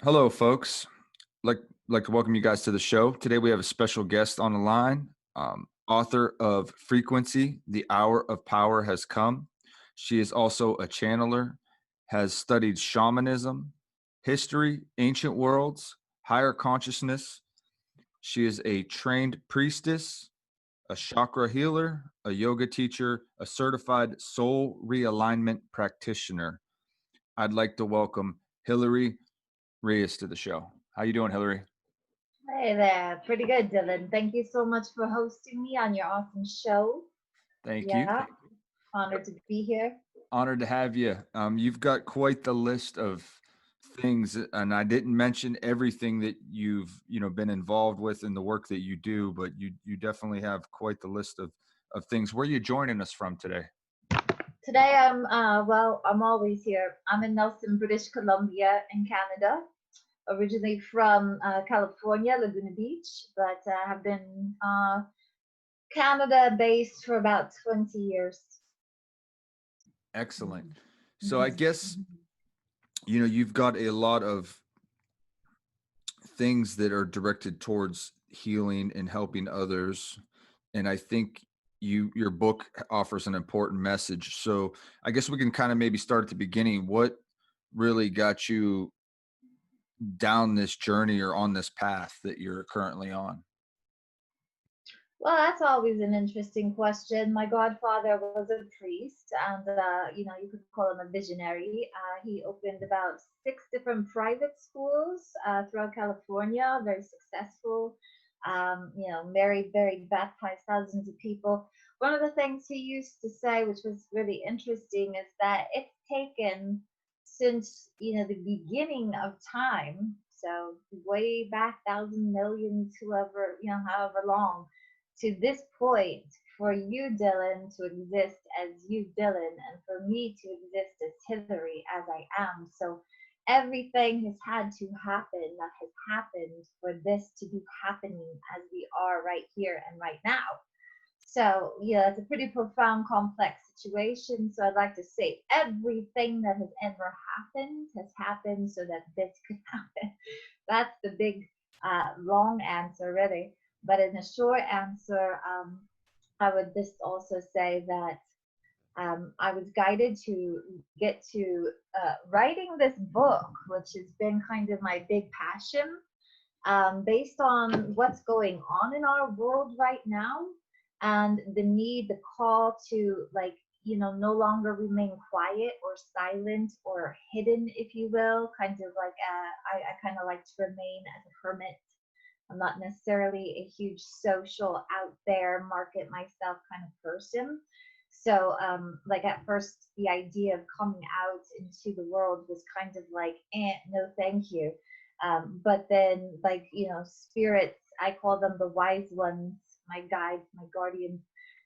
Hello, folks. Like like to welcome you guys to the show. Today we have a special guest on the line. Author of Frequency, The Hour of Power Has Come. She is also a channeler, has studied shamanism, history, ancient worlds, higher consciousness. She is a trained priestess, a chakra healer, a yoga teacher, a certified soul realignment practitioner. I'd like to welcome Hillary Ries to the show. How you doing, Hillary? Hey there, pretty good, Dylan. Thank you so much for hosting me on your awesome show. Thank you. Yeah, honored to be here. Honored to have you. You've got quite the list of things, and I didn't mention everything that you've been involved with in the work that you do, but you definitely have quite the list of things. Where are you joining us from today? Today I'm always here. I'm in Nelson, British Columbia in Canada. Originally from California, Laguna Beach, but have been Canada based for about 20 years. Excellent. So I Mhm. guess you've got a lot of things that are directed towards healing and helping others, and I think your book offers an important message. So I guess we can kind of maybe start at the beginning. What really got you down this journey or on this path that you're currently on? Well, that's always an interesting question. My godfather was a priest, and you could call him a visionary. He opened about six different private schools throughout California, very successful. Very baptized thousands of people. One of the things he used to say, which was really interesting, is that it's taken since the beginning of time, so way back thousand millions, whoever however long to this point for you, Dylan, to exist as you, Dylan, and for me to exist as Hillary, as I am. So everything has had to happen that has happened for this to be happening as we are right here and right now. So, yeah, it's a pretty profound, complex situation. So, I'd like to say everything that has ever happened has happened so that this could happen. That's the big, long answer, really. But in a short answer, I would just also say that I was guided to get to writing this book, which has been kind of my big passion, based on what's going on in our world right now and the need, the call to, like, no longer remain quiet or silent or hidden, if you will. Kind of like, I kind of like to remain as a hermit. I'm not necessarily a huge social out there, market myself kind of person. So, like at first, the idea of coming out into the world was kind of like, no, thank you. But then, like, spirits, I call them the wise ones, my guides, my guardians.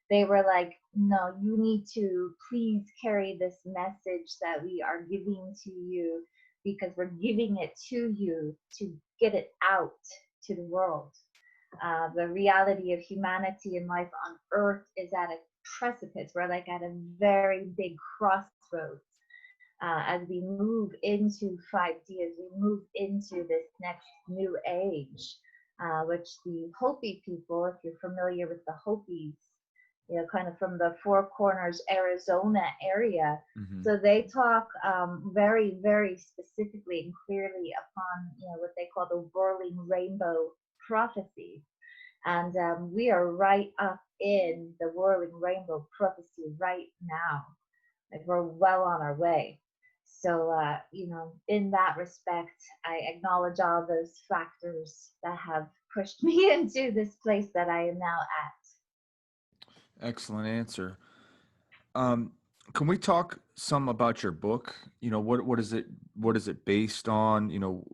They were like, no, you need to please carry this message that we are giving to you because we're giving it to you to get it out to the world. The reality of humanity and life on Earth is at a precipice. We're like at a very big crossroads as we move into 5D, as we move into this next new age, which the Hopi people, if you're familiar with the Hopis, kind of from the Four Corners, Arizona area. Hmm. So they talk very, very specifically and clearly upon, what they call the whirling rainbow prophecies. And we are right up in the whirling rainbow prophecy right now. Like we're well on our way. So, in that respect, I acknowledge all those factors that have pushed me into this place that I am now at. Excellent answer. Um, can we talk some about your book? What is it? What is it based on?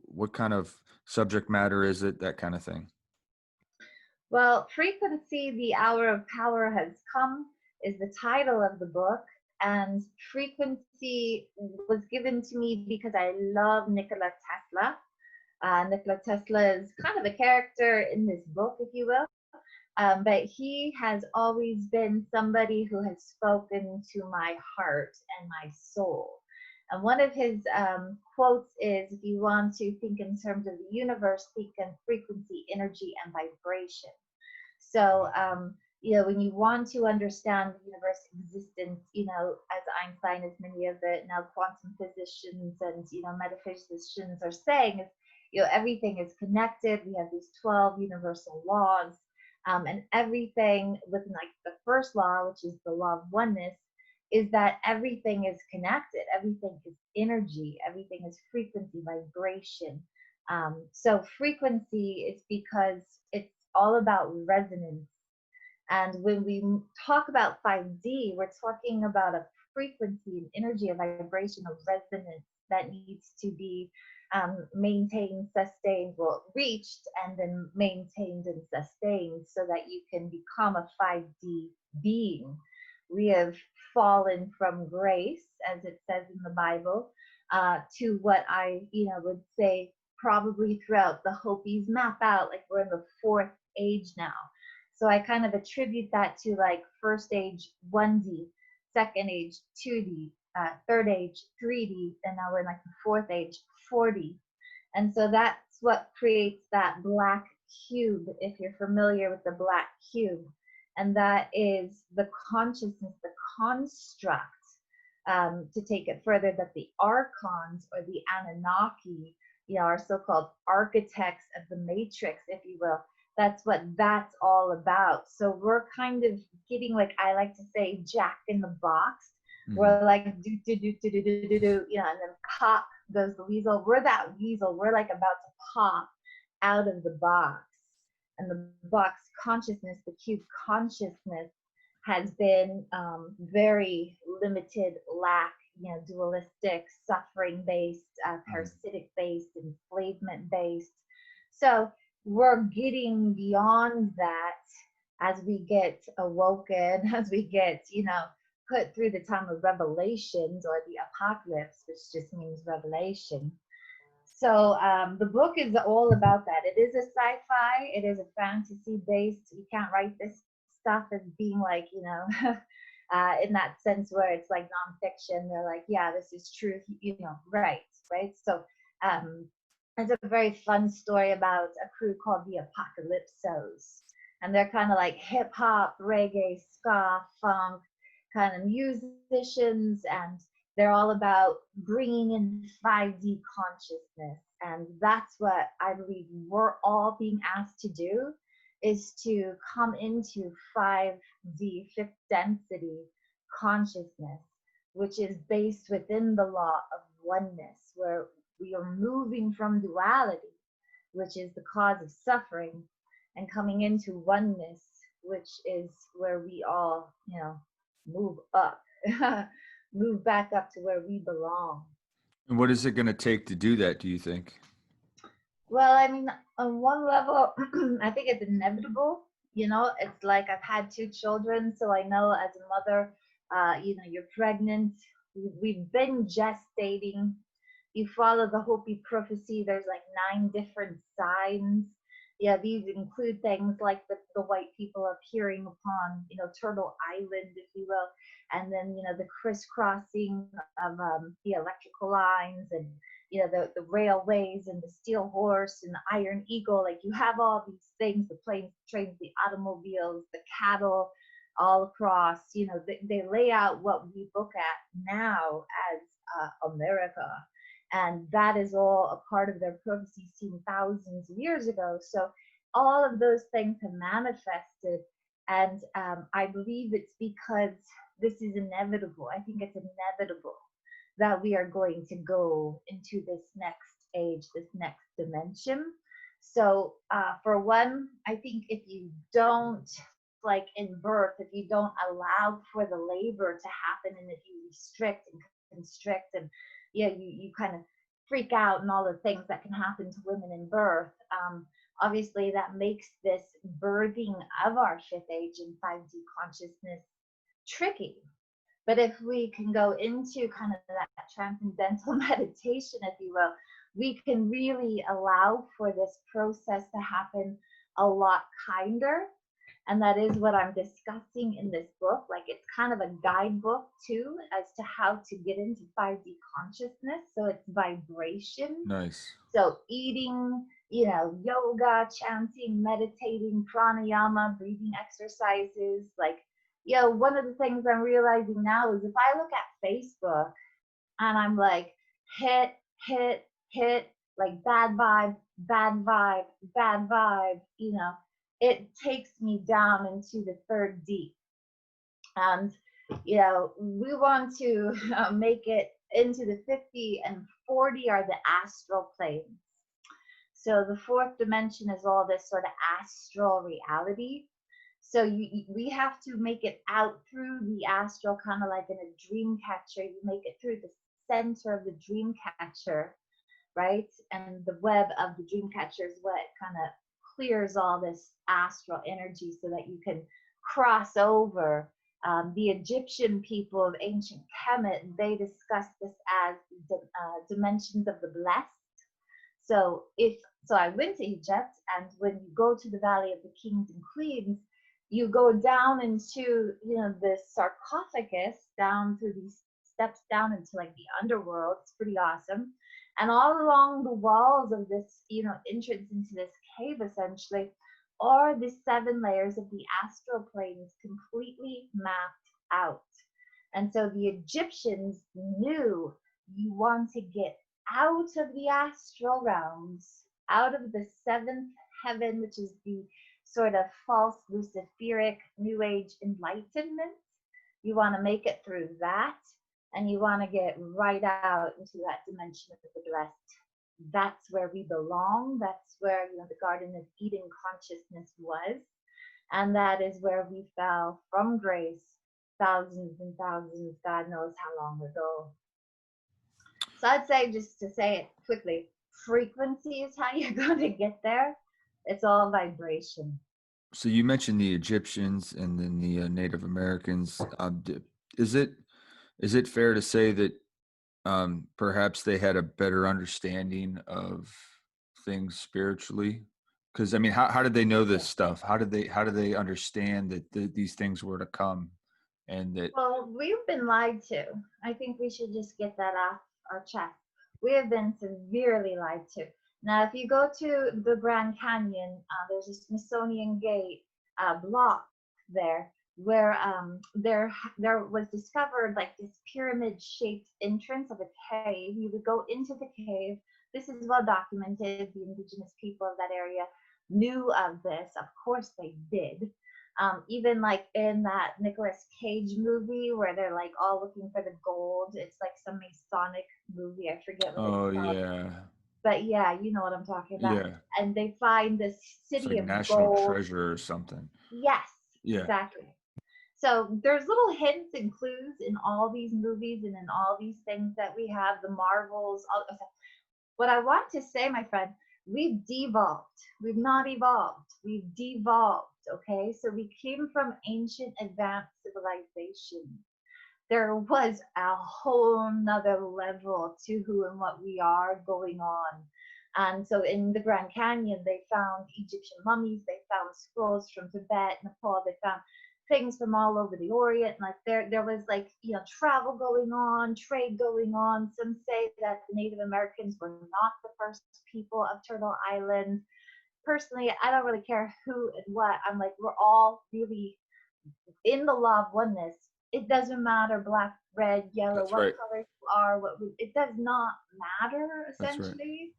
What kind of subject matter is it? That kind of thing. Well, Frequency, The Hour of Power Has Come is the title of the book. And frequency was given to me because I love Nikola Tesla. Nikola Tesla is kind of a character in this book, if you will. But he has always been somebody who has spoken to my heart and my soul. And one of his quotes is, if you want to think in terms of the universe, think in frequency, energy, and vibration. So, when you want to understand the universe existence, as Einstein, as many of the now quantum physicians and, metaphysicians are saying, is, everything is connected. We have these 12 universal laws, and everything within like the first law, which is the law of oneness, is that everything is connected. Everything is energy. Everything is frequency, vibration. So frequency is because it's all about resonance. And when we talk about 5D, we're talking about a frequency, an energy, a vibration, of resonance that needs to be maintained, sustained, well, reached, and then maintained and sustained so that you can become a 5D being. We have fallen from grace, as it says in the Bible, to what I, would say probably throughout the Hopis map out, like we're in the fourth age now. So I kind of attribute that to like first age 1D, second age 2D, third age 3D, and now we're in like the fourth age 4D. And so that's what creates that black cube, if you're familiar with the black cube. And that is the consciousness, the construct, to take it further, that the archons or the Anunnaki, our so-called architects of the matrix, if you will, that's what that's all about. So we're kind of getting, like I like to say, jack in the box. Mm-hmm. We're like do do do do do do do do, and then pop goes the weasel. We're that weasel. We're like about to pop out of the box. And the box consciousness, the cube consciousness, has been very limited, lack, dualistic, suffering-based, parasitic-based, enslavement-based. So we're getting beyond that as we get awoken, as we get, put through the time of revelations, or the apocalypse, which just means revelation. So the book is all about that. It is a sci-fi. It is a fantasy-based. You can't write this stuff as being like, in that sense where it's like nonfiction. They're like, yeah, this is truth, right. So it's a very fun story about a crew called the Apocalypsos. And they're kind of like hip-hop, reggae, ska, funk kind of musicians, and they're all about bringing in 5D consciousness. And that's what I believe we're all being asked to do, is to come into 5D, fifth density consciousness, which is based within the law of oneness, where we are moving from duality, which is the cause of suffering, and coming into oneness, which is where we all, move up. Move back up to where we belong. And what is it going to take to do that, do you think? Well, I mean, on one level, I think it's inevitable. It's like I've had 2 children, so I know as a mother, you're pregnant. We've been gestating. You follow the Hopi prophecy. There's like 9 different signs. Yeah, these include things like the white people appearing upon, Turtle Island, if you will, and then, the crisscrossing of the electrical lines, and, the railways, and the steel horse, and the iron eagle. Like, you have all these things, the planes, trains, the automobiles, the cattle, all across, they lay out what we look at now as America. And that is all a part of their prophecy seen thousands of years ago. So all of those things have manifested. And I believe it's because this is inevitable. I think it's inevitable that we are going to go into this next age, this next dimension. So for one, I think if you don't, like in birth, if you don't allow for the labor to happen, and if you restrict and constrict, and you kind of freak out and all the things that can happen to women in birth, obviously that makes this birthing of our fifth age in 5D consciousness tricky. But if we can go into kind of that transcendental meditation, if you will, we can really allow for this process to happen a lot kinder. And that is what I'm discussing in this book. Like, it's kind of a guidebook too as to how to get into 5D consciousness. So it's vibration. Nice. So eating, yoga, chanting, meditating, pranayama, breathing exercises. Like, one of the things I'm realizing now is if I look at Facebook and I'm like, hit, hit, hit, like bad vibe, bad vibe, bad vibe, it takes me down into the third deep. And, we want to make it into the 50 and 40 are the astral planes. So the fourth dimension is all this sort of astral reality. So we have to make it out through the astral, kind of like in a dream catcher. You make it through the center of the dream catcher, right? And the web of the dream catcher is what kind of clears all this astral energy so that you can cross over. The Egyptian people of ancient Kemet, they discuss this as dimensions of the blessed. So I went to Egypt, and when you go to the Valley of the Kings and Queens, you go down into the sarcophagus, down through these steps down into like the underworld. It's pretty awesome. And all along the walls of this entrance into this cave essentially are the 7 layers of the astral planes completely mapped out. And so the Egyptians knew you want to get out of the astral realms, out of the 7th heaven, which is the sort of false Luciferic New Age enlightenment. You want to make it through that, and you want to get right out into that dimension of the blessed. That's where we belong. That's where the Garden of Eden consciousness was, and that is where we fell from grace thousands and thousands, God knows how long ago. So I'd say, just to say it quickly, frequency is how you're going to get there. It's all vibration. So you mentioned the Egyptians and then the Native Americans. Is it fair to say that perhaps they had a better understanding of things spiritually? Because I mean, how did they know this stuff? How did they understand that these things were to come, and that? Well, we've been lied to. I think we should just get that off our chest. We have been severely lied to. Now, if you go to the Grand Canyon, there's a Smithsonian Gate block there where there was discovered like this pyramid-shaped entrance of a cave. You would go into the cave. This is well documented. The indigenous people of that area knew of this. Of course they did. Even like in that Nicolas Cage movie where they're like all looking for the gold. It's like some Masonic movie. I forget what Oh it's called. yeah, But yeah, you know what I'm talking about. yeah. And they find this It's city like of national gold. treasure or something. Yes, Yeah, exactly. So there's little hints and clues in all these movies and in all these things that we have, the Marvels. What I want to say, my friend, we've devolved. We've not evolved. We've devolved. Okay, so we came from ancient advanced civilization. There was a whole nother level to who and what we are going on. And so in the Grand Canyon, they found Egyptian mummies, they found scrolls from Tibet, Nepal, they found things from all over the Orient. Like there was like, travel going on, trade going on. Some say that the Native Americans were not the first people of Turtle Island. Personally, I don't really care who and what. I'm like, we're all really in the law of oneness. It doesn't matter black, red, yellow, that's what right. color you are, it does not matter That's right. essentially.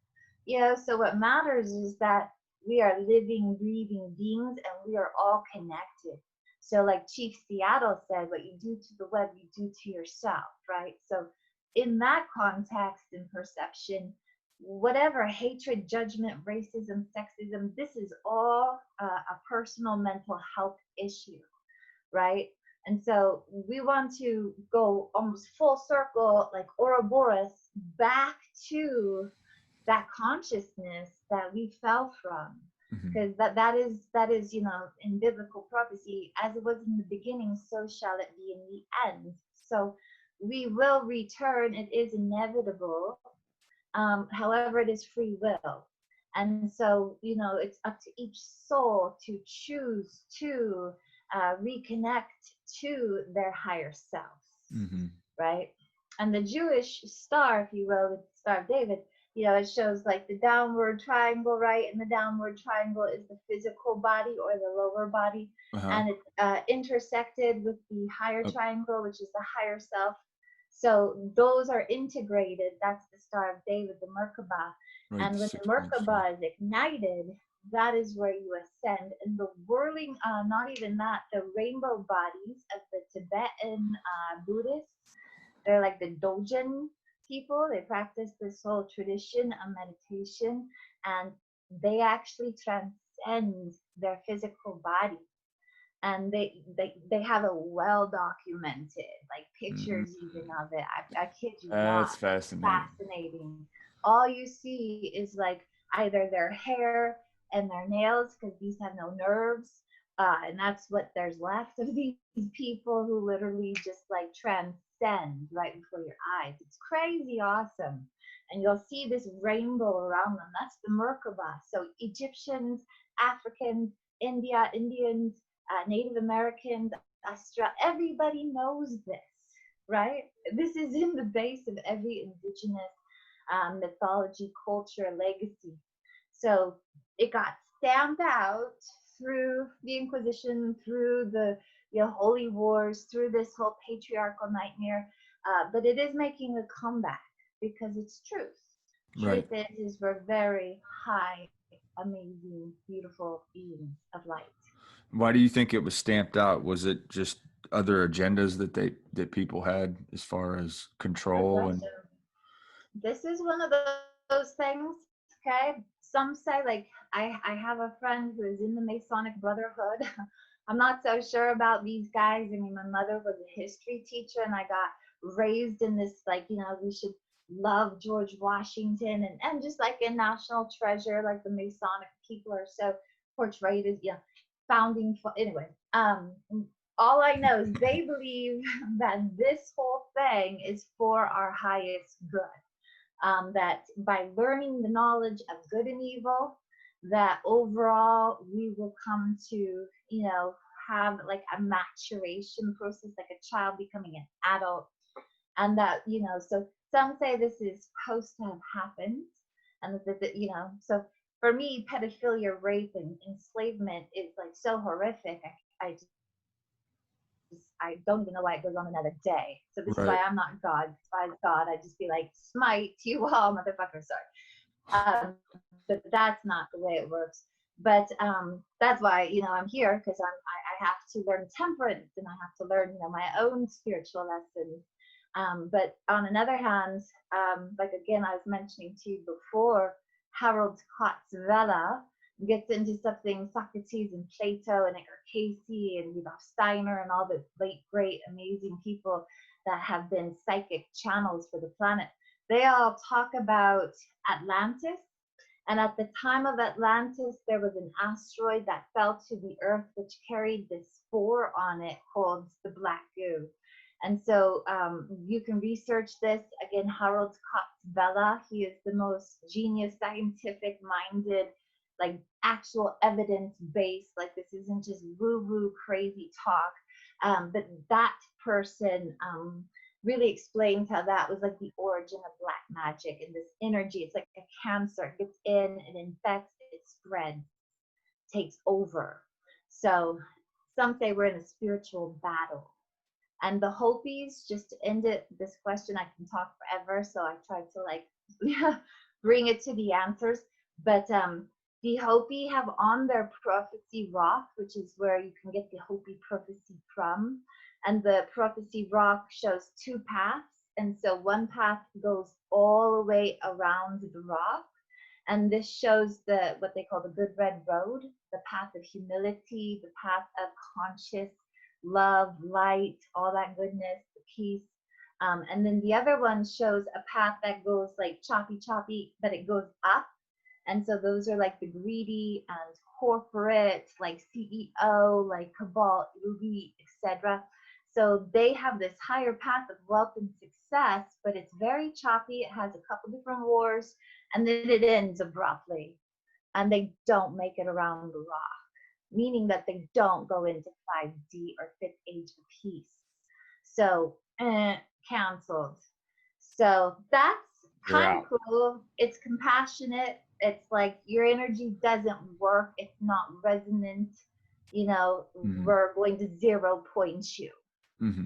So what matters is that we are living, breathing beings and we are all connected. So like Chief Seattle said, what you do to the web, you do to yourself, right? So in that context and perception, whatever hatred, judgment, racism, sexism, this is all a personal mental health issue, right? And so we want to go almost full circle, like Ouroboros, back to that consciousness that we fell from. Mhm. Because that is in biblical prophecy, as it was in the beginning, so shall it be in the end. So we will return. It is inevitable. However, it is free will. And so, it's up to each soul to choose to reconnect to their higher selves, Mm-hmm. right? And the Jewish star, if you will, the Star of David, it shows like the downward triangle, right? And the downward triangle is the physical body or the lower body. Uh-huh. And it's intersected with the higher Up, triangle, which is the higher self. So those are integrated. That's the Star of David, the Merkaba. right, the And when the 6 points. Merkaba is ignited, that is where you ascend. And the whirling, not even that, the rainbow bodies of the Tibetan Buddhists, they're like the Dogen people. They practice this whole tradition of meditation, and they actually transcend their physical body. And they have a well documented, like Mm-hmm. pictures even of it. I kid you not. That's fascinating. Fascinating. All you see is like either their hair and their nails, because these have no nerves, and that's what there's left of these people who literally just like transcend right before your eyes. It's crazy awesome. And you'll see this rainbow around them. That's the Merkaba. So Egyptians, Africans, Indians, Native Americans, everybody knows this, right? This is in the base of every indigenous mythology, culture, legacy. So it got stamped out through the Inquisition, through the holy wars, through this whole patriarchal nightmare. But it is making a comeback because it's truth. Right. Truth is we're very high, amazing, beautiful beings of light. Why do you think it was stamped out? Was it just other agendas that people had as far as Good control and question. This is one of those things, okay? Some say, like, I have a friend who is in the Masonic Brotherhood. I'm not so sure about these guys. I mean, my mother was a history teacher, and I got raised in this, like, we should love George Washington, and just like a national treasure, like the Masonic people are so portrayed as, founding. Anyway, all I know is they believe that this whole thing is for our highest good, that by learning the knowledge of good and evil, that overall we will come to, have like a maturation process, like a child becoming an adult. And that, so some say this is supposed to have happened. And that, so for me, pedophilia, rape, and enslavement is like so horrific. I don't even know why it goes on another day. So this is right? why I'm not God. If I was God, I'd just be like, smite you all, motherfucker. But that's not the way it works. But that's why, I'm here, because I have to learn temperance, and I have to learn, my own spiritual lessons. But on another hand, like again, I was mentioning to you before, Harold Kotzvela gets into something Socrates and Plato and Edgar Casey and Rudolf Steiner and all the late, great, amazing people that have been psychic channels for the planet. They all talk about Atlantis. And at the time of Atlantis, there was an asteroid that fell to the earth, which carried this spore on it called the black goo. And so you can research this. Again, Harold Kotzvela, he is the most genius, scientific minded, like actual evidence based, like this isn't just woo woo crazy talk. But that person really explains how that was like the origin of black magic and this energy. It's like a cancer, it gets in, it infects, it spreads, takes over. So some say we're in a spiritual battle. And the Hopis, just to end this question, I can talk forever, so I tried to like bring it to the answers. But the Hopi have on their prophecy rock, which is where you can get the Hopi prophecy from. And the prophecy rock shows two paths. And so one path goes all the way around the rock. And this shows what they call the good red road, the path of humility, the path of conscious love, light, all that goodness, the peace. And then the other one shows a path that goes like choppy, but it goes up. And so those are like the greedy and corporate, like CEO, like cabal, elite, etc. So they have this higher path of wealth and success, but it's very choppy. It has a couple different wars, and then it ends abruptly. and they don't make it around the rock, meaning that they don't go into 5D or fifth age of peace. So, canceled. So that's You're kind of out. cool. It's compassionate. It's like your energy doesn't work. It's not resonant. Hmm. We're going to 0 point you. Hmm.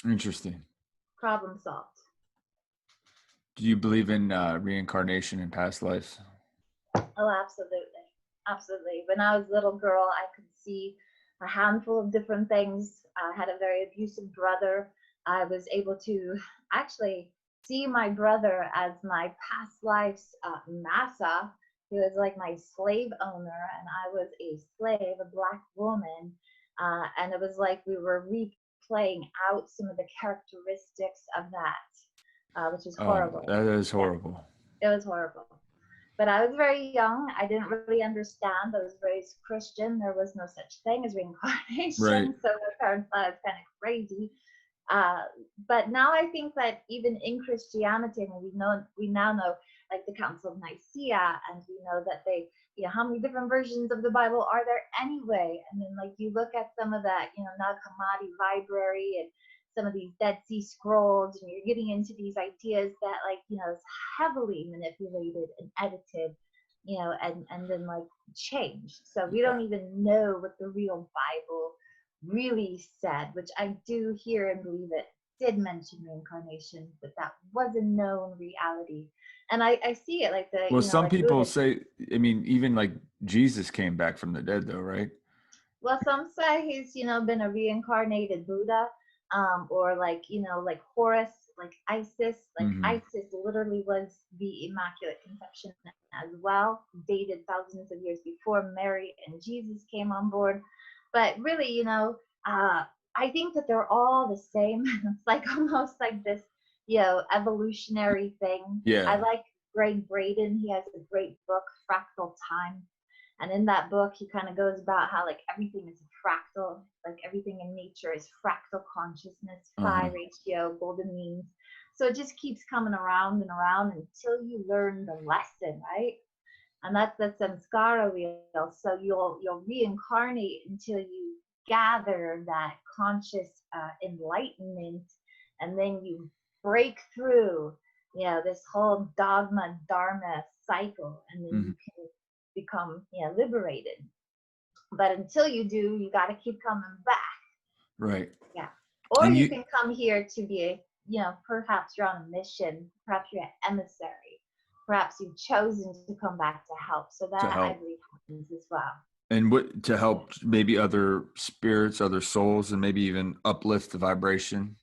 Interesting. Problem solved. Do you believe in reincarnation in past lives? Oh, absolutely. Absolutely. When I was a little girl, I could see a handful of different things. I had a very abusive brother. I was able to actually see my brother as my past life's massa. He was like my slave owner, and I was a slave, a black woman. And it was like we were replaying out some of the characteristics of that, which is Oh, horrible. that is Yeah, horrible. it was horrible. But I was very young. I didn't really understand. I was raised Christian. There was no such thing as Right. reincarnation. So my parents thought it was kind of crazy. Uh, but now I think that even in Christianity, and we now know like the Council of Nicaea, and we know that how many different versions of the Bible are there anyway? And then like you look at some of that, Nag Hammadi library and some of these Dead Sea Scrolls, and you're getting into these ideas that is heavily manipulated and edited, and then like changed. So we Yeah. don't even know what the real Bible really said, which I do hear and believe it did mention reincarnation, but that was a known reality. And I see it like Well, some like people Buddhists. say, I mean, even like Jesus came back from the dead, though, right? Well, some say he's, been a reincarnated Buddha, or like Horus, like Isis. Like Hmm. Isis literally was the Immaculate Conception as well, dated thousands of years before Mary and Jesus came on board. But really, I think that they're all the same. It's like almost like this, evolutionary thing. I Yeah. like Greg Braden. He has a great book, Fractal Time, and in that book, he kind of goes about how like everything is fractal, like everything in nature is fractal consciousness, phi Uh-huh. ratio, golden means. So it just keeps coming around and around until you learn the lesson, right? And that's the samskara wheel. So you'll reincarnate until you gather that conscious enlightenment, and then you break through, this whole dogma dharma cycle, and then Hmm. you can become liberated. But until you do, you got to keep coming back. Right. Yeah. Or And you you can come here to be perhaps you're on a mission, perhaps you're an emissary, perhaps you've chosen to come back to help. So to that I help believe happens as well. and what to Yeah. help maybe other spirits, other souls, and maybe even uplift the vibration.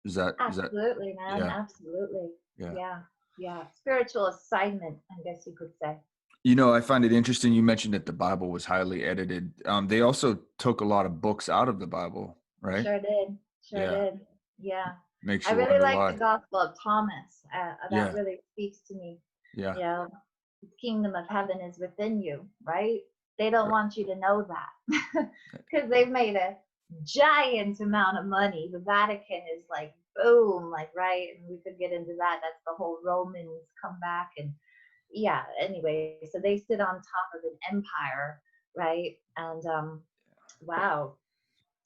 Is that Absolutely, man. yeah, Absolutely. yeah. Yeah. Yeah. Spiritual assignment, I guess you could say. I find it interesting you mentioned that the Bible was highly edited. They also took a lot of books out of the Bible, right? Sure did. Sure Yeah. did. Yeah. Makes I you really wonder like why. the Gospel of Thomas. That Yeah. really speaks to me. Yeah. You know, the kingdom of heaven is within you, right? They don't Right. want you to know that because they've made a giant amount of money. The Vatican is like, boom, like, right? And we could get into that. That's the whole Romans come back. And yeah, anyway, so they sit on top of an empire, right? And wow.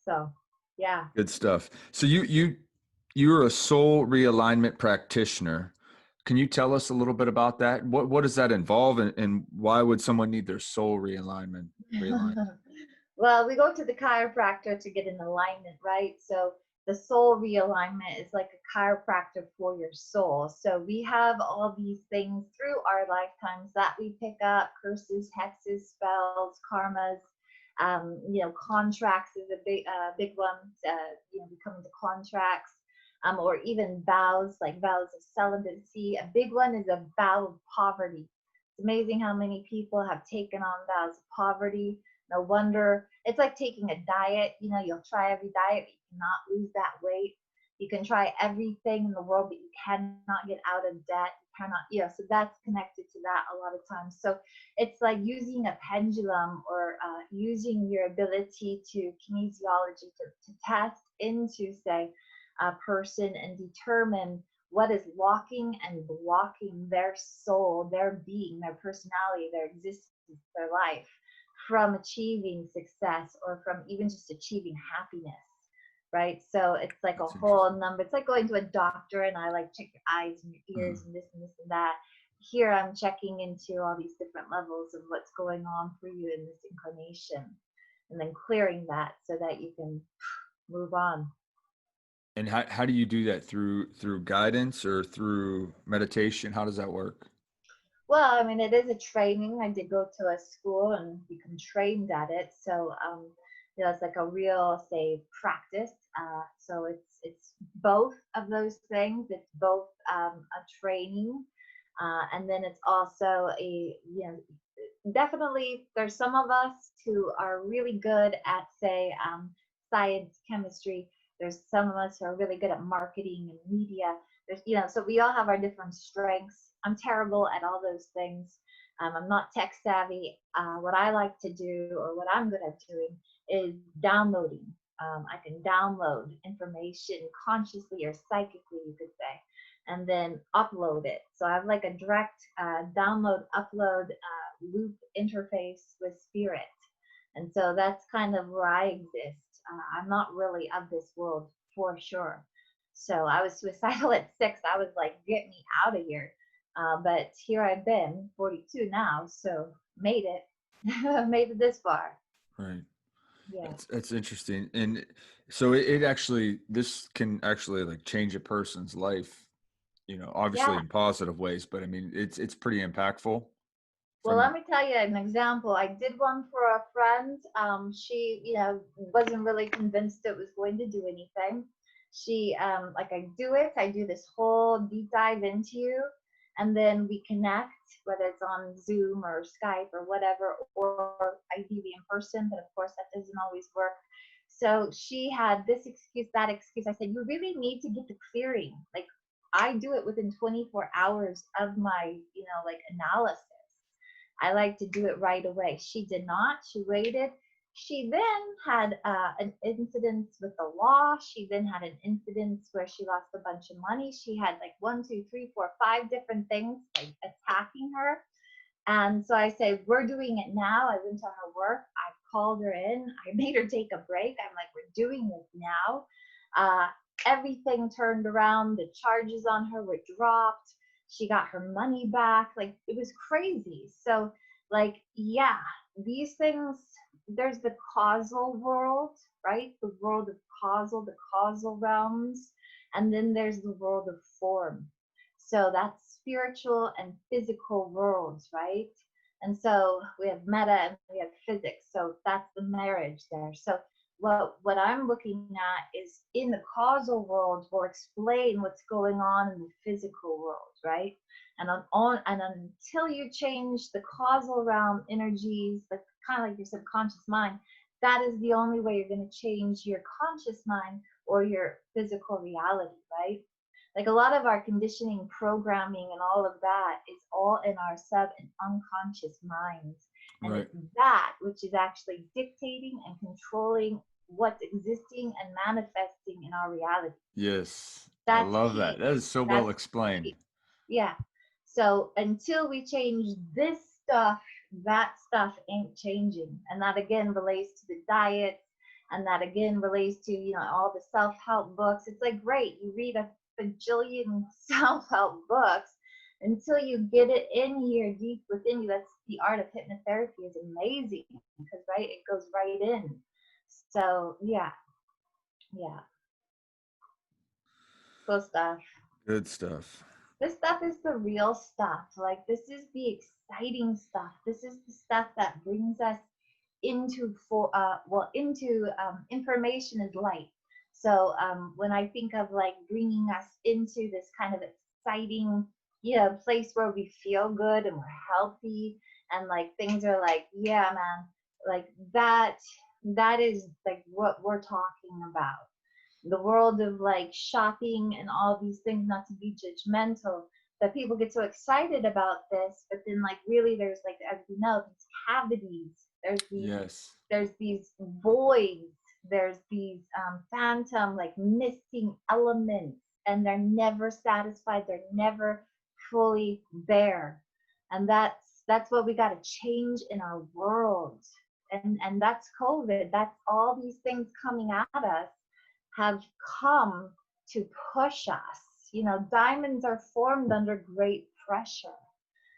So, yeah. Good stuff. So you're a soul realignment practitioner. Can you tell us a little bit about that? What does that involve, and why would someone need their soul realigned? Well, we go to the chiropractor to get an alignment, right? So the soul realignment is like a chiropractor for your soul. So we have all these things through our lifetimes that we pick up: curses, hexes, spells, karmas. Contracts is a big one. We come into contracts, or even vows, like vows of celibacy. A big one is a vow of poverty. It's amazing how many people have taken on vows of poverty. No wonder. It's like taking a diet. You'll try every diet, but you cannot lose that weight. You can try everything in the world, but you cannot get out of debt. You cannot, so that's connected to that a lot of times. So it's like using a pendulum, or using your ability to kinesiology to test into, say, a person and determine what is locking and blocking their soul, their being, their personality, their existence, their life from achieving success or from even just achieving happiness, right? So it's like a That's whole interesting. number. It's like going to a doctor and I like check your eyes and your ears and this and that. Here I'm checking into all these different levels of what's going on for you in this incarnation, and then clearing that so that you can move on. And how do you do that, through guidance or through meditation? How does that work? Well, I mean, it is a training. I did go to a school and become trained at it. So, it's like a real, say, practice. So it's both of those things. It's both a training, and then it's also definitely there's some of us who are really good at, say, science, chemistry. There's some of us who are really good at marketing and media. So we all have our different strengths. I'm terrible at all those things. I'm not tech savvy. What I like to do, or what I'm good at doing, is downloading. I can download information consciously or psychically, you could say, and then upload it. So I have like a direct download upload loop interface with spirit. And so that's kind of where I exist. I'm not really of this world for sure. So I was suicidal at 6. I was like, get me out of here. But here I've been, 42 now, so made it, made it this far. Right. Yeah. That's interesting. And so it actually, this can actually like change a person's life, obviously Yeah. in positive ways, but I mean, it's pretty impactful Well, from. let me tell you an example. I did one for a friend. She, wasn't really convinced it was going to do anything. She, like, I do this whole deep dive into you, and then we connect, whether it's on Zoom or Skype or whatever, or ideally in person, but of course that doesn't always work. So she had this excuse, that excuse. I said, you really need to get the clearing. Like, I do it within 24 hours of my, like, analysis. I like to do it right away. She did not. She waited. She then had an incident with the law. She then had an incident where she lost a bunch of money. She had like 1, 2, 3, 4, 5 different things like attacking her. And so I said, we're doing it now. I went to her work. I called her in. I made her take a break. I'm like, we're doing this now. Uh, Everything turned around. The charges on her were dropped. She got her money back. Like, it was crazy. So, like, yeah, these things, there's the causal world, right? The world of the causal realms. And then there's the world of form. So that's spiritual and physical worlds, right? And so we have meta and we have physics. So that's the marriage there. So what I'm looking at is in the causal world will explain what's going on in the physical world, right? And until you change the causal realm energies, like kind of like your subconscious mind, that is the only way you're going to change your conscious mind or your physical reality, right? Like, a lot of our conditioning, programming, and all of that is all in our sub and unconscious minds. And Right. it's that which is actually dictating and controlling what's existing and manifesting in our reality. Yes. I That's love that. key. That is so well That's explained. key. Yeah. So until we change this stuff, that stuff ain't changing. And that again relates to the diet. And that again relates to, all the self-help books. It's like, great, you read a bajillion self-help books until you get it in here deep within you. That's the art of hypnotherapy is amazing because, right, it goes right in. So yeah, yeah, cool stuff. Good stuff. This stuff is the real stuff. Like, this is the exciting stuff. This is the stuff that brings us into information is light. So when I think of like bringing us into this kind of exciting, place where we feel good and we're healthy and like things are like, yeah, man, like that is like what we're talking about. The world of like shopping and all these things, not to be judgmental, but people get so excited about this, but then like really there's like, as we know, these cavities, Yes. there's these voids, there's these phantom like missing elements, and they're never satisfied. They're never fully there. And that's what we got to change in our world. And that's COVID. That's all these things coming at us have come to push us. Diamonds are formed under great pressure.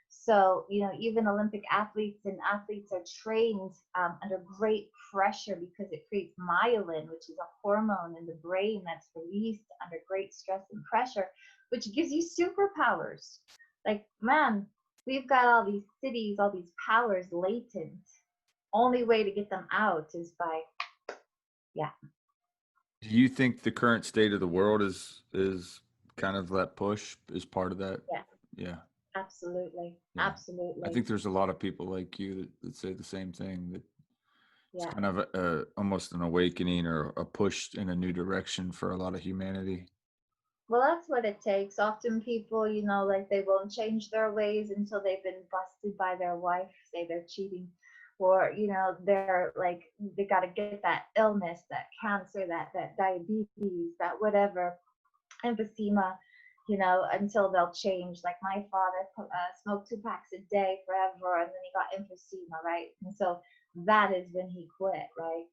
So, even Olympic athletes and athletes are trained under great pressure because it creates myelin, which is a hormone in the brain that's released under great stress and pressure, which gives you superpowers. Like, man, we've got all these cities, all these powers latent. Only way to get them out is by, yeah. Do you think the current state of the world is kind of that push is part of that? Yeah, Yeah. absolutely. Yeah. I Absolutely. think there's a lot of people like you that say the same thing, that it's Yeah. kind of almost an awakening or a push in a new direction for a lot of humanity. Well, that's what it takes. Often people, like they won't change their ways until they've been busted by their wife, say they're cheating, or, they're like, they got to get that illness, that cancer, that diabetes, that whatever, emphysema, until they'll change. Like my father smoked 2 packs a day forever, and then he got emphysema, right? And so that is when he quit, right?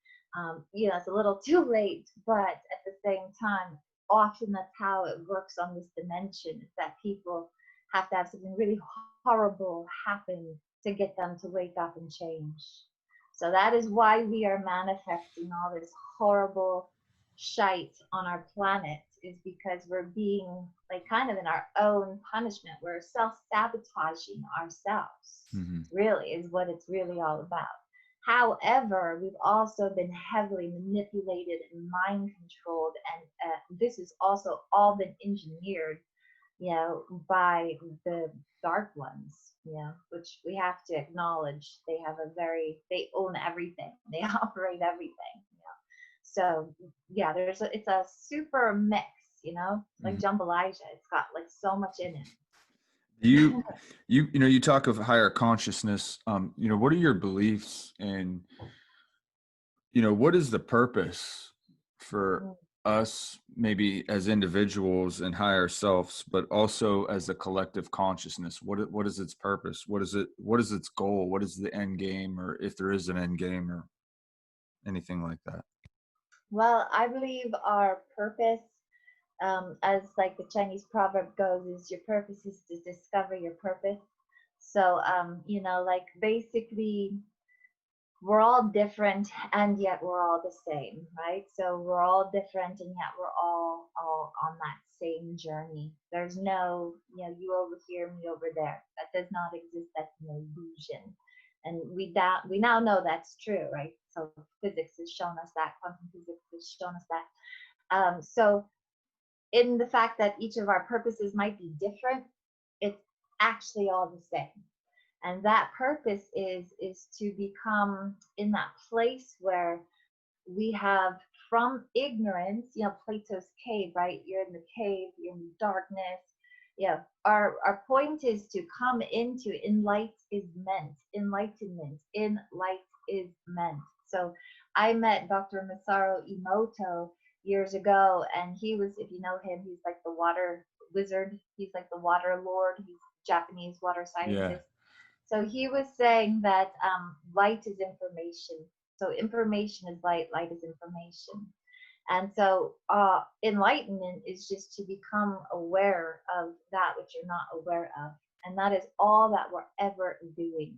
It's a little too late, but at the same time, often that's how it works on this dimension. Is that people have to have something really horrible happen to get them to wake up and change. So that is why we are manifesting all this horrible shite on our planet, is because we're being like kind of in our own punishment. We're self-sabotaging ourselves, Hmm. really, is what it's really all about. However, we've also been heavily manipulated and mind controlled, and this has also all been engineered, by the dark ones, which we have to acknowledge. They own everything. They operate everything. So yeah, it's a super mix, like Hmm. jambalaya. It's got like so much in it. You, you talk of higher consciousness. What are your beliefs, and what is the purpose for Mm. us, maybe as individuals and higher selves, but also as a collective consciousness? What is its purpose? What is its goal? What is the end game, or if there is an end game or anything like that? Well, I believe our purpose, as like the Chinese proverb goes, is your purpose is to discover your purpose. So, like basically we're all different and yet we're all the same, right? So we're all different and yet we're all on that same journey. There's no, you over here, me over there. That does not exist. That's an illusion. And we now know that's true, right? So physics has shown us that, quantum physics has shown us that. So in the fact that each of our purposes might be different, it's actually all the same. And that purpose is to become in that place where we have, from ignorance, Plato's cave, right? You're in the cave, you're in darkness. Our point is to come into enlightenment. In light is meant. So I met Dr. Masaru Emoto years ago, and he was, if you know him, he's like the water wizard. He's like the water lord. He's Japanese water Yeah. scientist. So he was saying that light is information. So information is light, light is information. And so enlightenment is just to become aware of that which you're not aware of. And that is all that we're ever doing.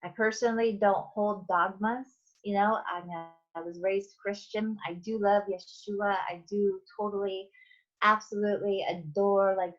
I personally don't hold dogmas. I was raised Christian. I do love Yeshua. I do totally, absolutely adore, like,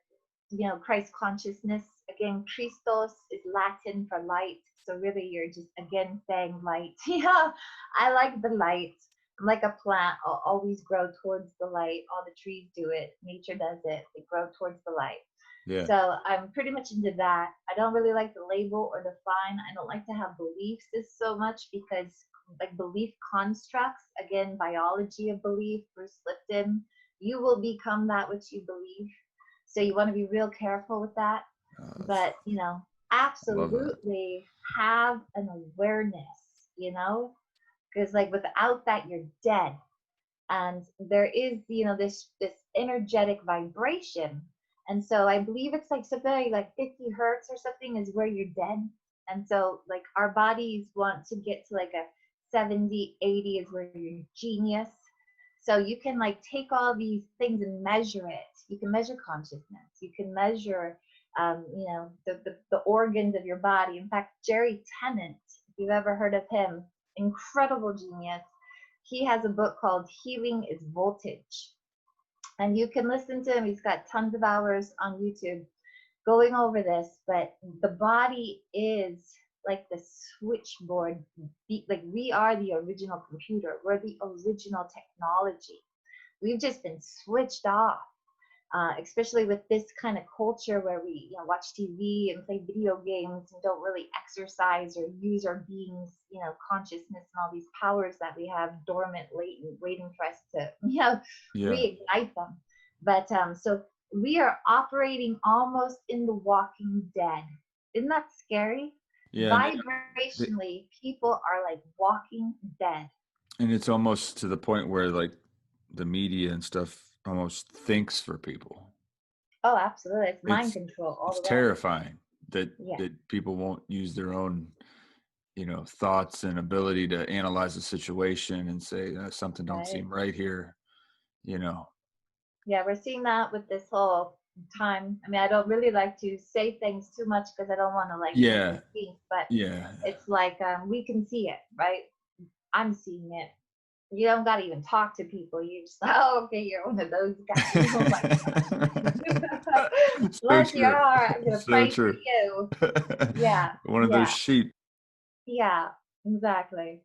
Christ consciousness. Again, Christos is Latin for light. So really, you're just again saying light. Yeah, I like the light. I'm like a plant. I'll always grow towards the light. All the trees do it. Nature does it. They grow towards the light. Yeah. So I'm pretty much into that. I don't really like to label or define. I don't like to have beliefs so much, because like belief constructs, again, biology of belief, Bruce Lipton, you will become that which you believe. So you want to be real careful with that. But, I love that. absolutely have an awareness, because like without that, you're dead. and there is, this energetic vibration. And so I believe it's like something like 50 hertz or something is where you're dead. And so like our bodies want to get to like a 70, 80 is where you're genius. So you can like take all these things and measure it. You can measure consciousness. You can measure, the organs of your body. In fact, Jerry Tennant, if you've ever heard of him, incredible genius. He has a book called Healing is Voltage. And you can listen to him. He's got tons of hours on YouTube going over this. But the body is like the switchboard. Like we are the original computer. We're the original technology. We've just been switched off. Especially with this kind of culture where we watch TV and play video games and don't really exercise or use our beings, consciousness and all these powers that we have dormant, latent, waiting for us to, Yeah. reignite them. But so we are operating almost in the Walking Dead. Isn't that scary? Yeah. Vibrationally, people are like walking dead. And it's almost to the point where like the media and stuff almost thinks for people. Oh, absolutely. It's mind It's control all it's the way. terrifying that Yeah. people won't use their own, thoughts and ability to analyze a situation and say something don't Right. seem right here. You know. Yeah, we're seeing that with this whole time. I mean, I don't really like to say things too much because I don't want to like make Yeah. them think, but Yeah. it's like we can see it, right? I'm seeing it. You don't got to even talk to people. You just, oh, okay, you're one of those guys. Oh my gosh. So Bless your true. heart. I'm going to So pray for true. you. Yeah, One of those yeah, sheep. yeah, exactly.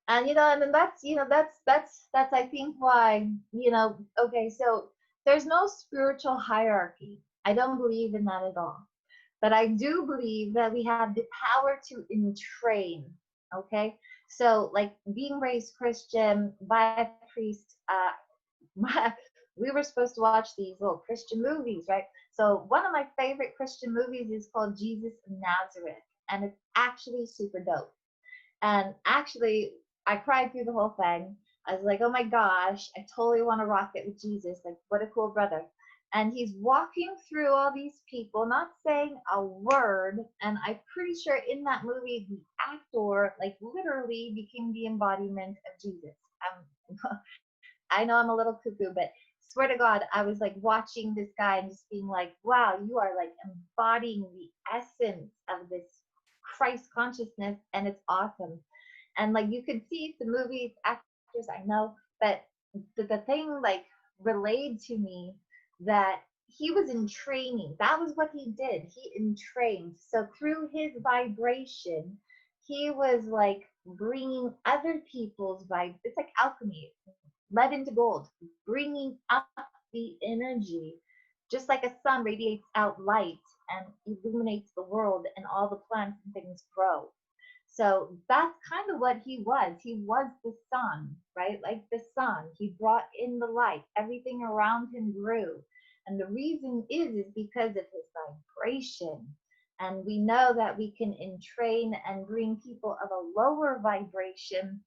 And and then that's I think why, okay, so there's no spiritual hierarchy. I don't believe in that at all. But I do believe that we have the power to entrain. Okay, so like being raised Christian by a priest, we were supposed to watch these little Christian movies, right? So one of my favorite Christian movies is called Jesus of Nazareth, and it's actually super dope. And actually, I cried through the whole thing. I was like, oh my gosh, I totally want to rock it with Jesus. Like, what a cool brother. And he's walking through all these people, not saying a word. And I'm pretty sure in that movie, the actor, like, literally became the embodiment of Jesus. I know I'm a little cuckoo, but swear to God, I was like watching this guy and just being like, wow, you are like embodying the essence of this Christ consciousness, and it's awesome. And like you could see the movie actors, I know, but the thing like relayed to me that he was in training. That was what he did. He entrained. So through his vibration, he was like bringing other people's vibe. It's like alchemy, lead into gold, bringing up the energy, just like a sun radiates out light and illuminates the world, and all the plants and things grow. So that's kind of what he was. He was the sun, right? Like the sun. He brought in the light. Everything around him grew. And the reason is because of his vibration. And we know that we can entrain and bring people of a lower vibration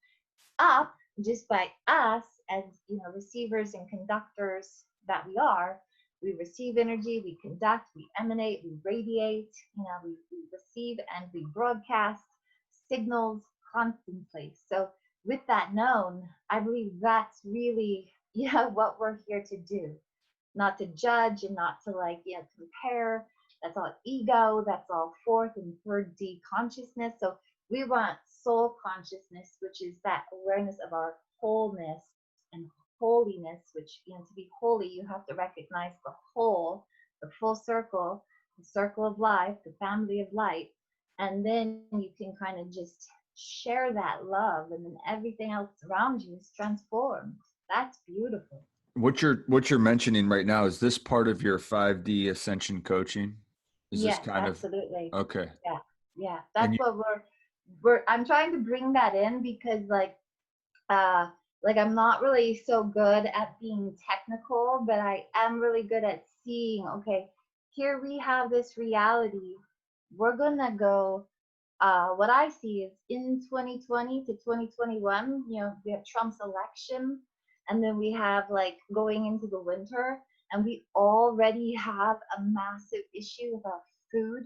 up just by us as receivers and conductors that we are. We receive energy, we conduct, we emanate, we radiate, we receive and we broadcast signals constantly. So with that known, I believe that's really what we're here to do. Not to judge and not to like compare. That's all ego, that's all fourth and third D consciousness. So we want soul consciousness, which is that awareness of our wholeness and holiness, which to be holy you have to recognize the whole, the full circle, the circle of life, the family of light. And then you can kind of just share that love, and then everything else around you is transformed. That's beautiful. What you're mentioning right now, is this part of your 5D ascension coaching? Is this Yes, kind of absolutely. okay? Yeah, yeah. And That's you, what we're I'm trying to bring that in because uh like I'm not really so good at being technical, but I am really good at seeing, okay, here we have this reality. We're gonna go what I see is in 2020 to 2021, we have Trump's election. And then we have like going into the winter, and we already have a massive issue with our food.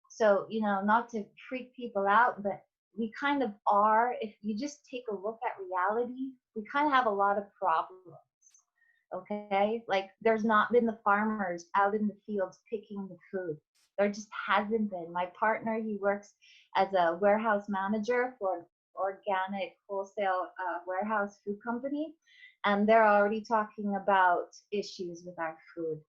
So, not to freak people out, but we kind of are, if you just take a look at reality, we kind of have a lot of problems. Okay? Like there's not been the farmers out in the fields picking the food. There just hasn't been. My partner, he works as a warehouse manager for an organic wholesale warehouse food company, and they're already talking about issues with our food.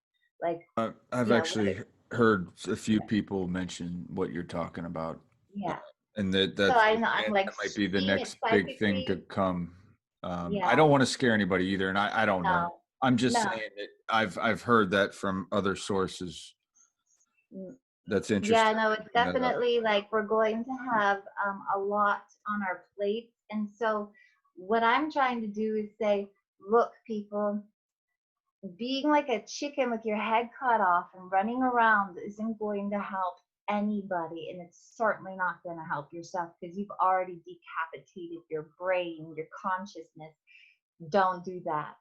Like, I've whether, actually heard a few yeah, people mention what you're talking about, yeah. and So that's I know I'm like that might be the seeing it next big thing to psychically. come. I Yeah, don't want to scare anybody either, and I don't know. no, I'm just no. saying that I've heard that from other sources. That's Yeah, interesting no, that it's you bring that up. definitely like we're going to have a lot on our plates. And so, what I'm trying to do is say, look, people, being like a chicken with your head cut off and running around isn't going to help anybody. And it's certainly not going to help yourself because you've already decapitated your brain, your consciousness. Don't do that.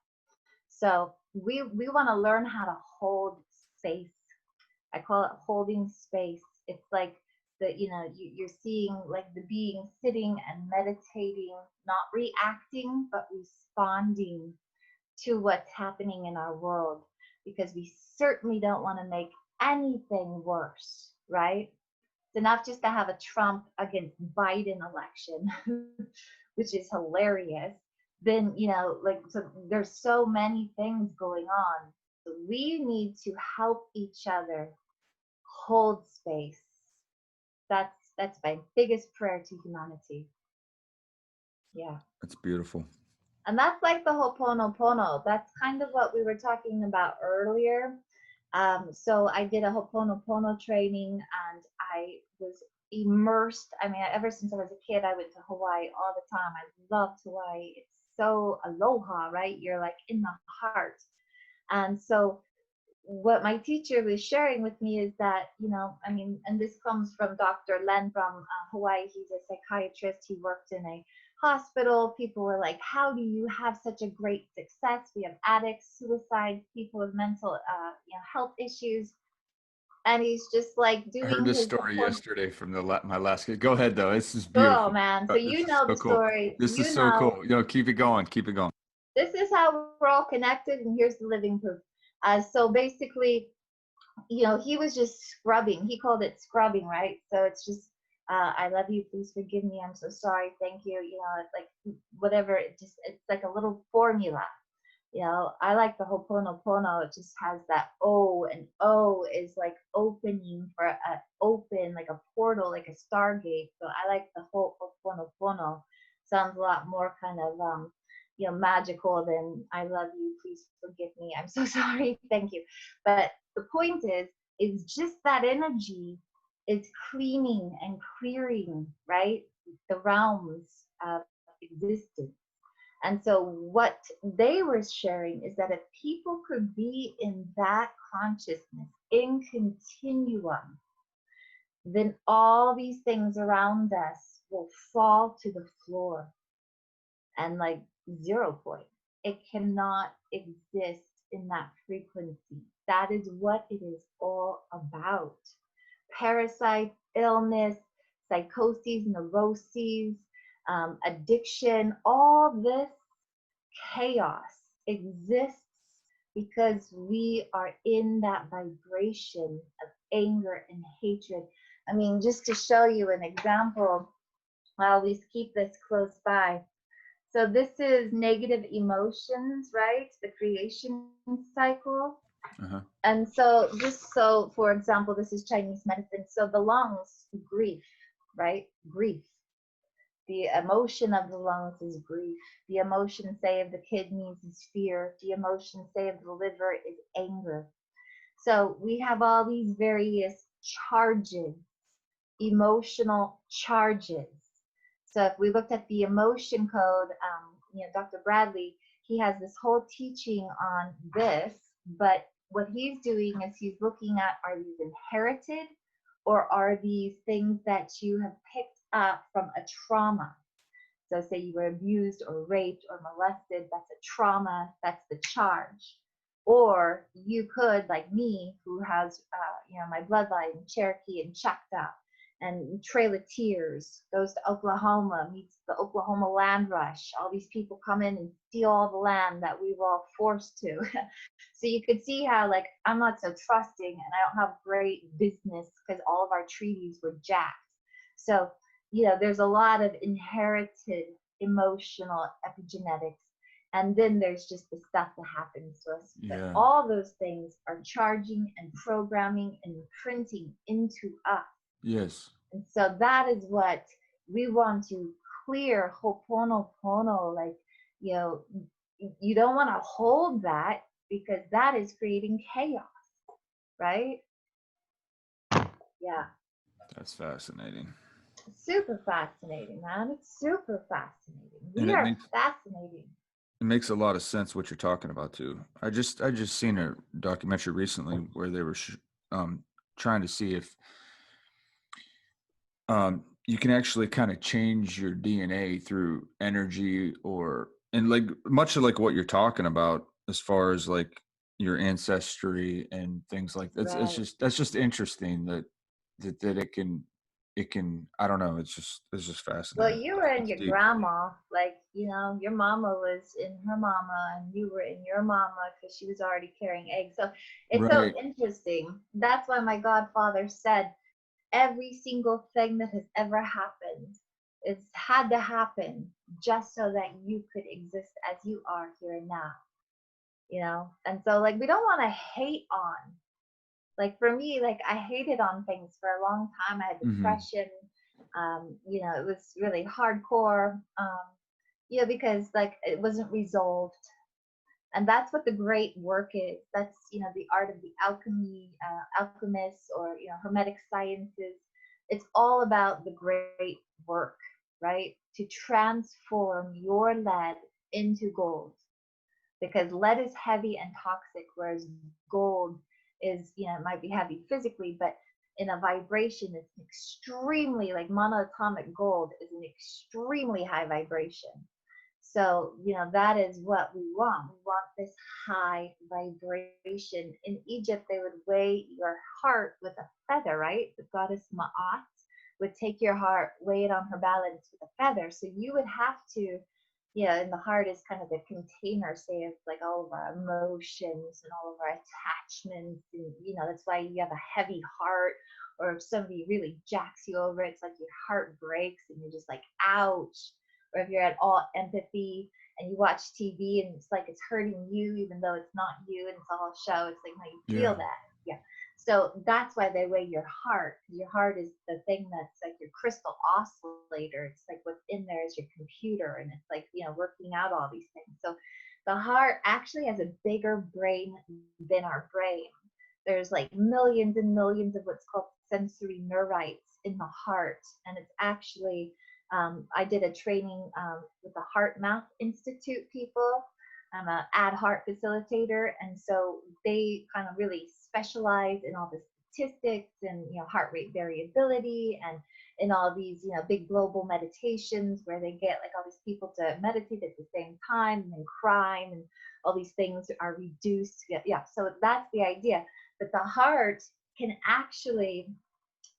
So, we want to learn how to hold space. I call it holding space. It's like you're seeing like the being sitting and meditating, not reacting, but responding to what's happening in our world, because we certainly don't want to make anything worse, right? It's enough just to have a Trump against Biden election, which is hilarious. Then, like, so there's so many things going on. So we need to help each other hold space. That's my biggest prayer to humanity. Yeah. That's beautiful. And that's like the Ho'oponopono. That's kind of what we were talking about earlier. So I did a Ho'oponopono training, and I was immersed. I mean, ever since I was a kid, I went to Hawaii all the time. I loved Hawaii. It's so aloha, right? You're like in the heart. And so what my teacher was sharing with me is that, I mean, and this comes from Dr. Len from Hawaii. He's a psychiatrist. He worked in a hospital. People were like, how do you have such a great success? We have addicts, suicides, people with mental health issues. And he's just like I heard doing this his story yesterday from my last kid. Go ahead though. This is oh beautiful. man. So This you is know so the cool. story. This is so cool. Keep it going. Keep it going. This is how we're all connected, and here's the living proof. So basically, he was just scrubbing. He called it scrubbing, right? So it's just, I love you, please forgive me, I'm so sorry, thank you. It's like whatever. It's like a little formula. I like the Ho'oponopono. It just has that O, and O is like opening for a open, like a portal, like a stargate. So I like the whole Ho'oponopono. Sounds a lot more kind of magical than I love you, please forgive me, I'm so sorry, thank you. But the point is just that energy is cleaning and clearing, right? The realms of existence. And so what they were sharing is that if people could be in that consciousness in continuum, then all these things around us will fall to the floor and like 0 point. It cannot exist in that frequency. That is what it is all about. Parasites, illness, psychoses, neuroses, addiction, all this chaos exists because we are in that vibration of anger and hatred. I mean, just to show you an example, I always keep this close by. So this is negative emotions, right? The creation cycle. Uh-huh. And so for example, this is Chinese medicine. So the lungs, grief, right? Grief. The emotion of the lungs is grief. The emotion, say, of the kidneys is fear. The emotion, say, of the liver is anger. So we have all these various charges, emotional charges. So if we looked at the emotion code, Dr. Bradley, he has this whole teaching on this, but what he's doing is he's looking at, are these inherited, or are these things that you have picked up from a trauma? So say you were abused or raped or molested, that's a trauma, that's the charge. Or you could, like me, who has, my bloodline, Cherokee and Choctaw, and Trail of Tears, goes to Oklahoma, meets the Oklahoma land rush. All these people come in and steal all the land that we were all forced to. So you could see how, like, I'm not so trusting and I don't have great business because all of our treaties were jacked. So, there's a lot of inherited emotional epigenetics. And then there's just the stuff that happens to us. But Yeah. all those things are charging and programming and imprinting into us. Yes. And so that is what we want to clear Ho'oponopono. Like, you know, you don't want to hold that because that is creating chaos, right? Yeah. That's fascinating. Super fascinating, man. It's super fascinating. And We are fascinating. it makes a lot of sense what you're talking about too. I just seen a documentary recently where they were trying to see if you can actually kind of change your DNA through energy, or and like much of like what you're talking about as far as like your ancestry and things like that. It's Right. just that's just interesting that it can I don't know, it's just Well, fascinating. you were in It's your deep. grandma, like, your mama was in her mama, and you were in your mama because she was already carrying eggs. So it's so Right. interesting. That's why my godfather said every single thing that has ever happened is had to happen just so that you could exist as you are here and now. And so, like, we don't want to hate on, like, for me, like, I hated on things for a long time. I had Hmm. depression. It was really hardcore. Because, like, it wasn't resolved. And that's what the great work is. That's, the art of the alchemists, or, Hermetic Sciences. It's all about the great work, right? To transform your lead into gold, because lead is heavy and toxic, whereas gold is, it might be heavy physically, but in a vibration, it's extremely, like, monoatomic gold is an extremely high vibration. So, that is what we want. We want this high vibration. In Egypt, they would weigh your heart with a feather, right? The goddess Ma'at would take your heart, weigh it on her balance with a feather. So you would have to, and the heart is kind of the container, say, of like all of our emotions and all of our attachments. And, that's why you have a heavy heart. Or if somebody really jacks you over, it's like your heart breaks and you're just like, ouch. Or if you're at all empathy and you watch TV and it's like it's hurting you, even though it's not you and it's all show, it's like, how you feel Yeah. that. Yeah. So that's why they weigh your heart. Your heart is the thing that's like your crystal oscillator. It's like what's in there is your computer, and it's like, working out all these things. So the heart actually has a bigger brain than our brain. There's like millions and millions of what's called sensory neurites in the heart. And it's actually, I did a training with the Heart Math Institute people. I'm an ad heart facilitator. And so they kind of really specialize in all the statistics and, heart rate variability, and in all these, big global meditations where they get like all these people to meditate at the same time, and then crime and all these things are reduced. Yeah. So that's the idea. But the heart can actually,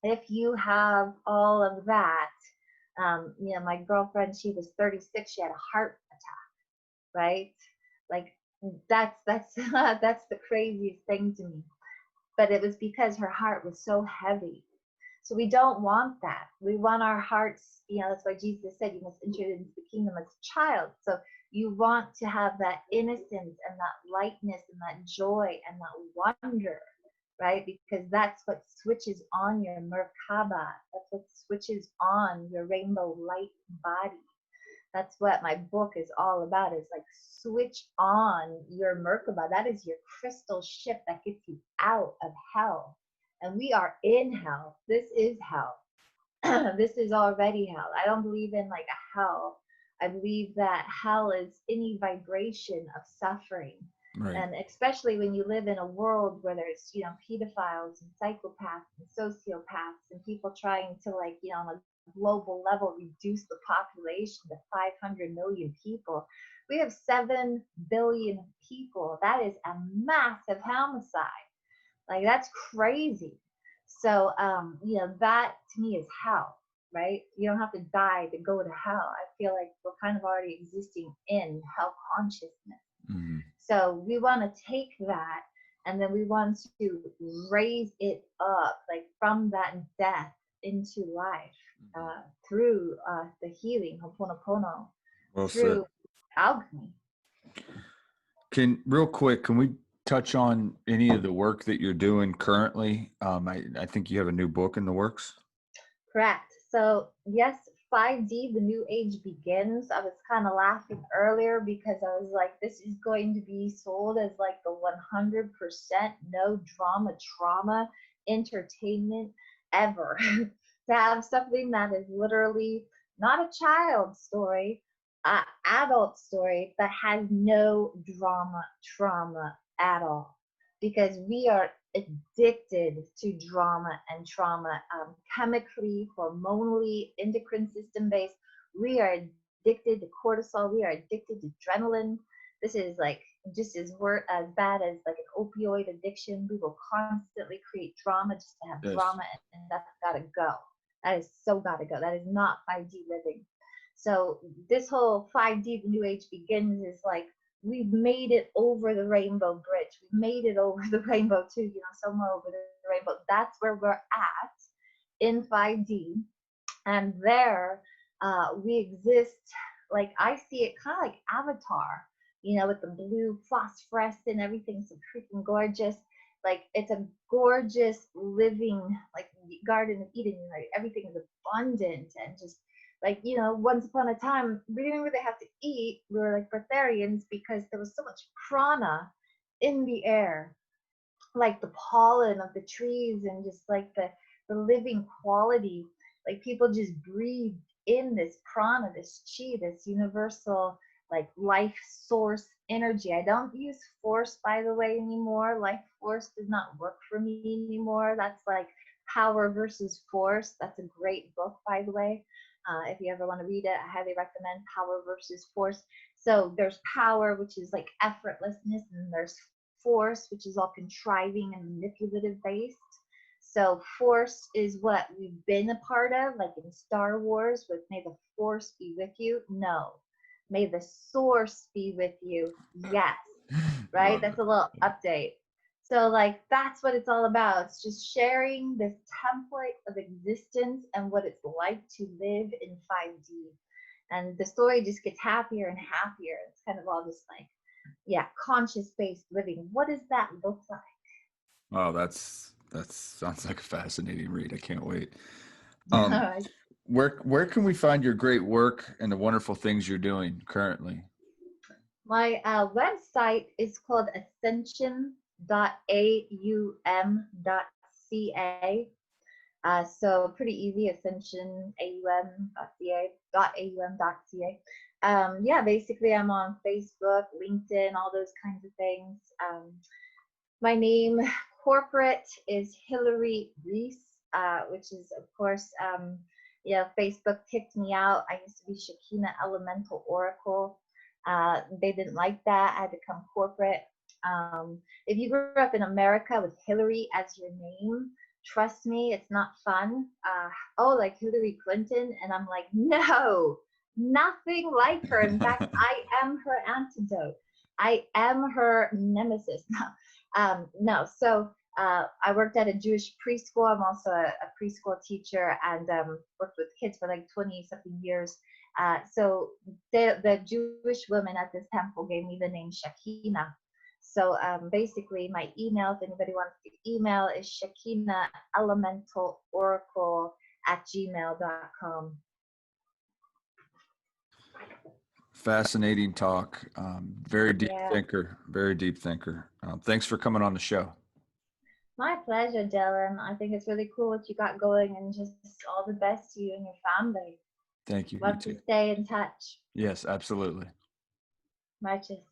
if you have all of that, my girlfriend, she was 36, she had a heart attack, right? Like, that's that's the craziest thing to me. But it was because her heart was so heavy. So we don't want that. We want our hearts, that's why Jesus said you must enter into the kingdom as a child. So you want to have that innocence and that lightness and that joy and that wonder, right? Because that's what switches on your Merkaba. That's what switches on your rainbow light body. That's what my book is all about, is like, switch on your Merkaba. That is your crystal ship that gets you out of hell. And we are in hell. This is hell. This is already hell. I don't believe in like a hell. I believe that hell is any vibration of suffering. Right. And especially when you live in a world where there's, pedophiles and psychopaths and sociopaths and people trying to, like, on a global level reduce the population to 500 million people. We have 7 billion people. That is a massive homicide. Like, that's crazy. So, that to me is hell, right? You don't have to die to go to hell. I feel like we're kind of already existing in hell consciousness. Mm-hmm. So we want to take that and then we want to raise it up, like from that death into life, through the healing, Ho'oponopono, Well said. through alchemy. Real quick, can we touch on any of the work that you're doing currently? I think you have a new book in the works. Correct. So yes, 5D, the new age begins. I was kind of laughing earlier because I was like, this is going to be sold as like the 100% no drama trauma entertainment ever. To have something that is literally not a child story, adult story, but has no drama trauma at all. Because we are addicted to drama and trauma, chemically, hormonally, endocrine system based. We are addicted to cortisol. We are addicted to adrenaline. This is like just as bad as like an opioid addiction. We will constantly create drama just to have Yes. drama, and that's gotta go. That is so gotta go. That is not 5D living. So this whole 5D, the new age begins, is like, we've made it over the rainbow bridge. We've made it over the rainbow too, somewhere over the rainbow. That's where we're at in 5D. And there we exist, like I see it kind of like Avatar, with the blue phosphorescent, everything's so freaking gorgeous. Like, it's a gorgeous living, like, Garden of Eden, like everything is abundant and just like, once upon a time, we didn't really have to eat. We were like breatharians because there was so much prana in the air, like the pollen of the trees and just like the living quality. Like, people just breathed in this prana, this chi, this universal, like, life source energy. I don't use force, by the way, anymore. Life force does not work for me anymore. That's like Power versus Force. That's a great book, by the way. If you ever want to read it, I highly recommend Power versus Force. So there's power, which is like effortlessness, and there's force, which is all contriving and manipulative based. So force is what we've been a part of, like in Star Wars with "May the Force be with you." No, may the source be with you. Yes, right? That's a little update. So, like, that's what it's all about. It's just sharing this template of existence and what it's like to live in 5D. And the story just gets happier and happier. It's kind of all just like, yeah, conscious-based living. What does that look like? Oh, that sounds like a fascinating read. I can't wait. All Um, right. where can we find your great work and the wonderful things you're doing currently? My website is called ascension.aum.ca. So pretty easy, ascensionaum.ca. Yeah, basically I'm on Facebook, LinkedIn, all those kinds of things. My name corporate is Hillary Ries, which is, of course, Facebook kicked me out. I used to be Shekinah Elemental Oracle. They didn't like that. I had to come corporate. If you grew up in America with Hillary as your name, trust me, it's not fun. Like Hillary Clinton. And I'm like, no, nothing like her. In fact, I am her antidote. I am her nemesis. No. So I worked at a Jewish preschool. I'm also a preschool teacher and worked with kids for like 20 something years. So the Jewish women at this temple gave me the name Shekinah. So basically my email, if anybody wants to email, is Shekinah Elemental Oracle @gmail.com. Fascinating talk. Very deep thinker. Very deep thinker. Thanks for coming on the show. My pleasure, Dylan. I think it's really cool what you got going, and just all the best to you and your family. Thank you. Love You to too. stay in touch. Yes, absolutely. Righteous.